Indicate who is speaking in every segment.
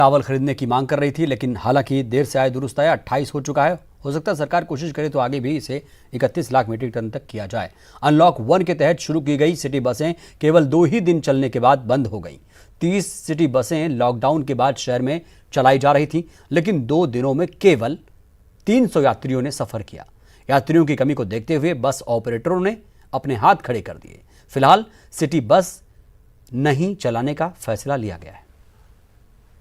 Speaker 1: चावल खरीदने की मांग कर रही थी, लेकिन हालांकि देर से आए दुरुस्त आया 28 हो चुका है। हो सकता है सरकार कोशिश करे तो आगे भी इसे 31 लाख मीट्रिक टन तक किया जाए। अनलॉक 1 के तहत शुरू की गई सिटी बसें केवल 2 ही दिन चलने के बाद बंद हो गई। 30 सिटी बसें लॉकडाउन के बाद शहर में चलाई जा रही थी, लेकिन 2 दिनों में केवल 300 यात्रियों ने सफर किया। यात्रियों की कमी को देखते हुए बस ऑपरेटरों ने अपने हाथ खड़े कर दिए। फिलहाल सिटी बस नहीं चलाने का फैसला लिया गया है।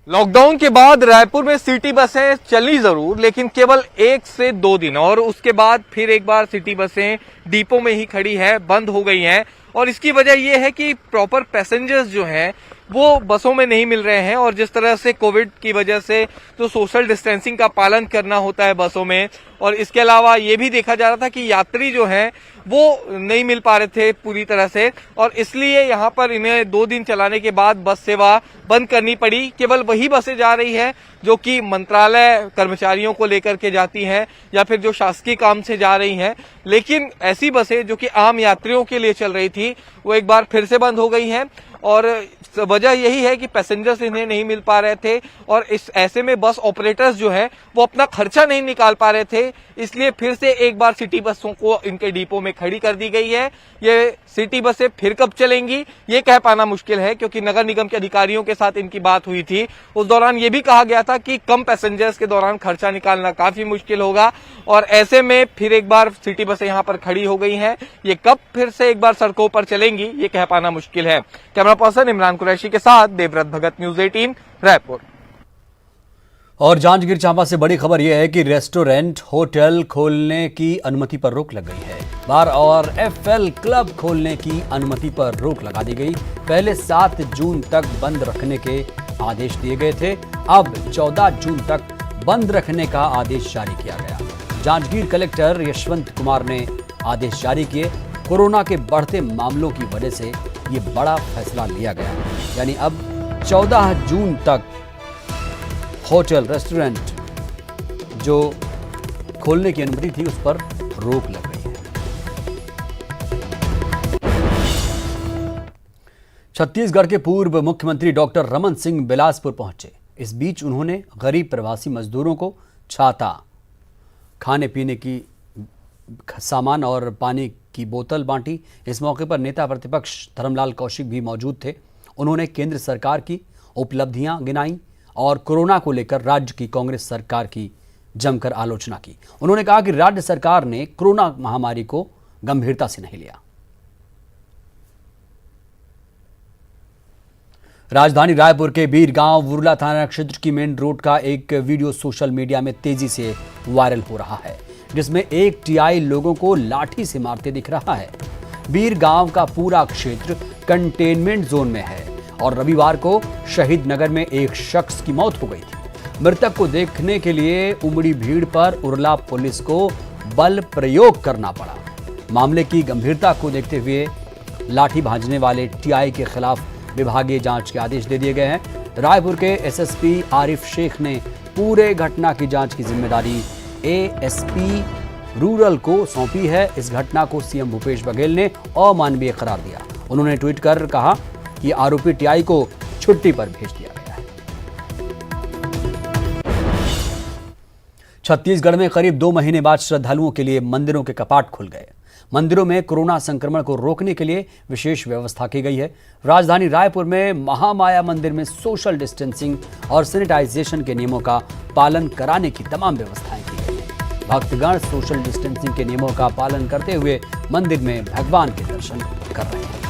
Speaker 2: लॉकडाउन के बाद रायपुर में सिटी बसें चली जरूर, लेकिन केवल 1 से 2 दिन, और उसके बाद फिर एक बार सिटी बसें डिपो में ही खड़ी है, बंद हो गई हैं। और इसकी वजह यह है कि प्रॉपर पैसेंजर्स जो हैं वो बसों में नहीं मिल रहे हैं, और जिस तरह से कोविड की वजह से जो सोशल डिस्टेंसिंग का पालन करना होता है बसों में, और इसके अलावा ये भी देखा जा रहा था कि यात्री जो हैं वो नहीं मिल पा रहे थे पूरी तरह से, और इसलिए यहाँ पर इन्हें 2 दिन चलाने के बाद बस सेवा बंद करनी पड़ी। केवल वही बसें जा रही हैं जो कि मंत्रालय कर्मचारियों को लेकर के जाती हैं या फिर जो शासकीय काम से जा रही हैं, लेकिन ऐसी बसें जो कि आम यात्रियों के लिए चल रही थी वो एक बार फिर से बंद हो गई हैं। और वजह यही है कि पैसेंजर्स इन्हें नहीं मिल पा रहे थे, और इस ऐसे में बस ऑपरेटर्स जो हैं वो अपना खर्चा नहीं निकाल पा रहे थे, इसलिए फिर से एक बार सिटी बसों को इनके डिपो में खड़ी कर दी गई है। ये सिटी बसें फिर कब चलेंगी ये कह पाना मुश्किल है, क्योंकि नगर निगम के अधिकारियों के साथ इनकी बात हुई थी। उस दौरान ये भी कहा गया था कि कम पैसेंजर्स के दौरान खर्चा निकालना काफी मुश्किल होगा, और ऐसे में फिर एक बार सिटी बसें यहाँ पर खड़ी हो गई हैं। ये कब फिर से एक बार सड़कों पर चलेंगी ये कह पाना मुश्किल है। कैमरा पर्सन इमरान कुरैशी के साथ देवव्रत भगत, न्यूज 18 रायपुर।
Speaker 1: और जांजगीर चांपा से बड़ी खबर यह है कि रेस्टोरेंट, होटल खोलने की अनुमति पर रोक लग गई है। बार और एफएल क्लब खोलने की अनुमति पर रोक लगा दी गई। पहले 7 जून तक बंद रखने के आदेश दिए गए थे, अब 14 जून तक बंद रखने का आदेश जारी किया गया। जांजगीर कलेक्टर यशवंत कुमार ने आदेश जारी किए। कोरोना के बढ़ते मामलों की वजह से ये बड़ा फैसला लिया गया, यानी अब 14 जून तक होटल, रेस्टोरेंट जो खोलने की अनुमति थी उस पर रोक लग गई है। छत्तीसगढ़ के पूर्व मुख्यमंत्री डॉक्टर रमन सिंह बिलासपुर पहुंचे। इस बीच उन्होंने गरीब प्रवासी मजदूरों को छाता, खाने पीने की सामान और पानी की बोतल बांटी। इस मौके पर नेता प्रतिपक्ष धर्मलाल कौशिक भी मौजूद थे। उन्होंने केंद्र सरकार की उपलब्धियां गिनाई और कोरोना को लेकर राज्य की कांग्रेस सरकार की जमकर आलोचना की। उन्होंने कहा कि राज्य सरकार ने कोरोना महामारी को गंभीरता से नहीं लिया। राजधानी रायपुर के बीरगांव वुरला थाना क्षेत्र की मेन रोड का एक वीडियो सोशल मीडिया में तेजी से वायरल हो रहा है, जिसमें एक टीआई लोगों को लाठी से मारते दिख रहा है। बीरगांव का पूरा क्षेत्र कंटेनमेंट जोन में है और रविवार को शहीद नगर में एक शख्स की मौत हो गई थी। मृतक को देखने के लिए उमड़ी भीड़ पर उरला पुलिस को बल प्रयोग करना पड़ा। मामले की गंभीरता को देखते हुए लाठी भांजने वाले टीआई के खिलाफ विभागीय जांच के आदेश दे दिए गए हैं। रायपुर के एसएसपी आरिफ शेख ने पूरे घटना की जांच की जिम्मेदारी एएसपी रूरल को सौंपी है। इस घटना को सीएम भूपेश बघेल ने अमानवीय करार दिया। उन्होंने ट्वीट कर कहा कि आरोपी टीआई को छुट्टी पर भेज दिया गया है। छत्तीसगढ़ में करीब 2 महीने बाद श्रद्धालुओं के लिए मंदिरों के कपाट खुल गए। मंदिरों में कोरोना संक्रमण को रोकने के लिए विशेष व्यवस्था की गई है। राजधानी रायपुर में महामाया मंदिर में सोशल डिस्टेंसिंग और सैनिटाइजेशन के नियमों का पालन कराने की तमाम व्यवस्थाएं की गई हैं। भक्तगण सोशल डिस्टेंसिंग के नियमों का पालन करते हुए मंदिर में भगवान के दर्शन कर रहे हैं।